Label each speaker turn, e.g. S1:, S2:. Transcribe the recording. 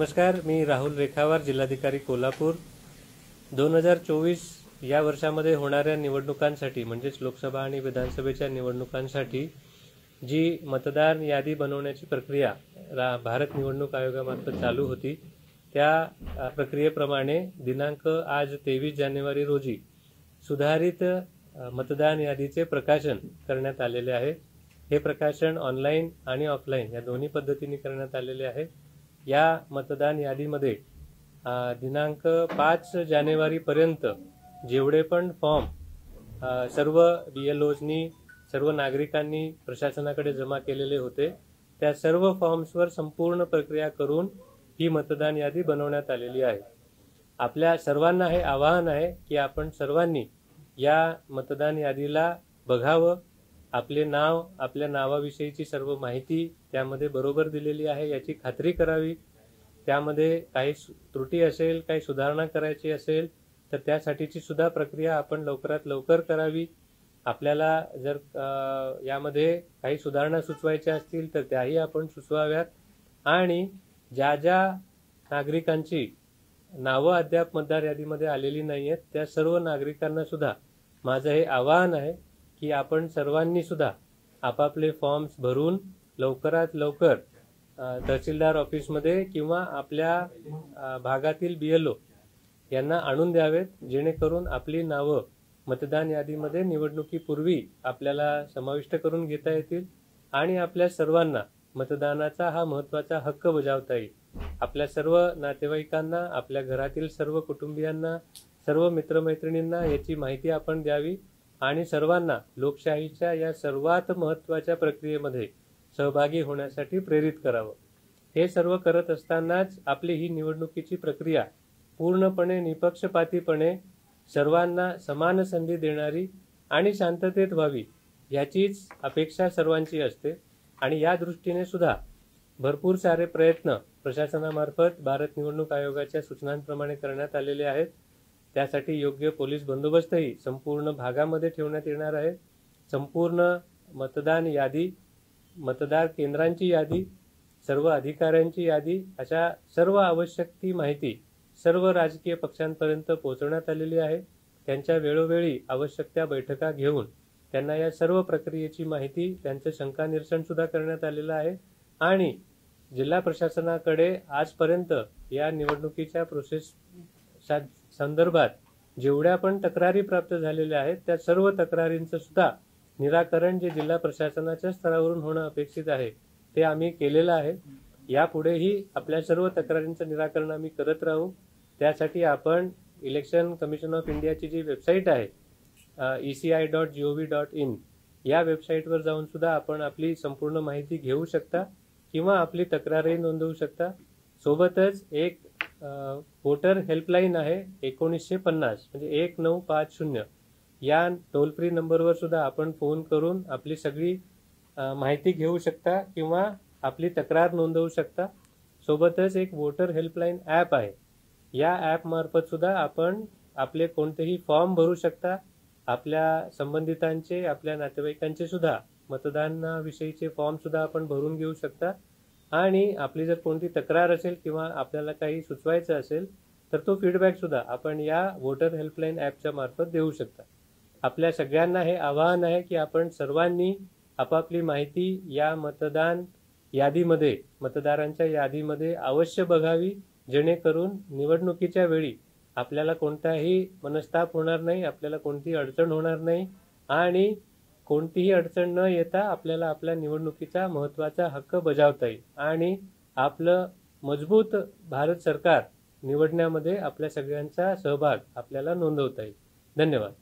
S1: नमस्कार, मी राहुल रेखावार, जिल्हाधिकारी कोल्हापूर। 2024 या वर्षामध्ये होणाऱ्या निवडणुकांसाठी म्हणजेच लोकसभा आणि विधानसभेच्या निवडणुकांसाठी जी मतदार यादी बनवण्याची प्रक्रिया भारत निवडणूक आयोगामार्फत चालू होती, त्या प्रक्रियेप्रमाणे दिनांक आज 23 जानेवारी रोजी सुधारित मतदान यादीचे प्रकाशन करण्यात आलेले आहे। हे प्रकाशन ऑनलाईन आणि ऑफलाईन या दोन्ही पद्धतीने करण्यात आलेले आहे। या मतदान यादीमध्ये दिनांक 5 जानेवारी पर्यंत जेवढे पण फॉर्म सर्व BLOजनी सर्व नागरिकांनी प्रशासनाकडे जमा केलेले होते, त्या सर्व फॉर्म्सवर संपूर्ण प्रक्रिया करून ही मतदान यादी बनवण्यात आलेली आहे। आपल्या सर्वांना हे आवाहन आहे की आपण सर्वांनी या मतदान यादीला बघावं, आपले नाव, आपल्या नावाविषयीची सर्व माहिती त्यामध्ये बरोबर दिलेली आहे याची खात्री करावी। त्यामध्ये काही त्रुटी असेल, काही सुधारणा करायची असेल तर त्यासाठीची सुद्धा प्रक्रिया आपण लवकरात लवकर करावी। आपल्याला जर यामध्ये काही सुधारणा सुचवायच्या असतील तर त्याही आपण सुचवाव्यात। आणि ज्या ज्या नागरिकांची नावं अद्याप मतदार यादीमध्ये आलेली नाहीयेत त्या सर्व नागरिकांना सुद्धा माझं हे आवाहन आहे की आपण सर्वांनी सुद्धा आपापले फॉर्म्स भरून लवकरात लवकर तहसीलदार ऑफिसमध्ये किंवा आपल्या भागातील BLO यांना आणून द्यावेत, जेणेकरून आपली नावं मतदान यादीमध्ये निवडणुकीपूर्वी आपल्याला समाविष्ट करून घेता येतील आणि आपल्या सर्वांना मतदानाचा हा महत्त्वाचा हक्क बजावता येईल। आपल्या सर्व नातेवाईकांना, आपल्या घरातील सर्व कुटुंबियांना, सर्व मित्रमैत्रिणींना याची माहिती आपण द्यावी आणि सर्वांना लोकशाहीच्या या सर्वात महत्त्वाच्या प्रक्रियेमध्ये सहभागी होण्यासाठी प्रेरित करावं। हे सर्व करत असतानाच आपली ही निवडणुकीची प्रक्रिया पूर्णपणे निपक्षपातीपणे सर्वांना समान संधी देणारी आणि शांततेत व्हावी याचीच अपेक्षा सर्वांची असते। आणि या दृष्टीने सुद्धा भरपूर सारे प्रयत्न प्रशासनामार्फत भारत निवडणूक आयोगाच्या सूचनांप्रमाणे करण्यात आलेले आहेत। त्यासाठी योग्य पोलीस बंदोबस्तही संपूर्ण भागामध्ये ठेवण्यात येणार आहे। संपूर्ण मतदान यादी, मतदार केंद्रांची यादी, सर्व अधिकाऱ्यांची यादी, अशा सर्व आवश्यक ती माहिती सर्व राजकीय पक्षांपर्यंत पोहोचवण्यात आलेली आहे। त्यांच्या वेळोवेळी आवश्यक त्या बैठका घेऊन त्यांना या सर्व प्रक्रियेची माहिती, त्यांचं शंका निरसन सुद्धा करण्यात आलेलं आहे। आणि जिल्हा प्रशासनाकडे आजपर्यंत या निवडणुकीच्या प्रोसेस संदर्भात जेवढ्या पण तक्रारी प्राप्त झालेल्या आहेत त्या सर्व तक्रारींचं सुद्धा निराकरण जे जिल्हा प्रशासनाच्या स्तरावरून होणं अपेक्षित आहे ते आम्ही केलेलं आहे। यापुढेही आपल्या सर्व तक्रारींचं निराकरण आम्ही करत राहू। त्यासाठी आपण इलेक्शन कमिशन ऑफ इंडियाची जी वेबसाईट आहे eci.gov.in या वेबसाईटवर जाऊन सुद्धा आपण आपली संपूर्ण माहिती घेऊ शकता किंवा आपली तक्रारही नोंदवू शकता। सोबतच एक वोटर हेल्पलाईन आहे 1950 म्हणजे 1950 या टोल फ्री नंबरवर सुद्धा आपण फोन करून आपली सगळी माहिती घेऊ शकता किंवा आपली तक्रार नोंदवू शकता। सोबतच एक वोटर हेल्पलाईन ॲप आहे, या ॲप मार्फत सुद्धा आपण आपले कोणतेही फॉर्म भरू शकता। आपल्या संबंधितांचे, आपल्या नातेवाईकांचे सुद्धा मतदानाविषयीचे फॉर्म सुद्धा आपण भरून घेऊ शकता। आणि आपली जर कोणती तक्रार असेल किंवा आपल्याला काही सुचवायचं असेल तर तो फीडबॅक सुद्धा आपण या वोटर हेल्पलाईन ॲपच्या मार्फत देऊ शकता। आपल्या सगळ्यांना हे आवाहन आहे की आपण सर्वांनी आपापली माहिती या मतदान यादीमध्ये, मतदारांच्या यादीमध्ये अवश्य बघावी, जेणेकरून निवडणुकीच्या वेळी आपल्याला कोणताही मनस्ताप होणार नाही, आपल्याला कोणतीही अडचण होणार नाही आणि कोणतीही अडचण न येता आपल्याला आपल्या निवडणुकीचा महत्त्वाचा हक्क बजावता येईल आणि आपलं मजबूत भारत सरकार निवडण्यामध्ये आपल्या सगळ्यांचा सहभाग आपल्याला नोंदवता येईल। धन्यवाद।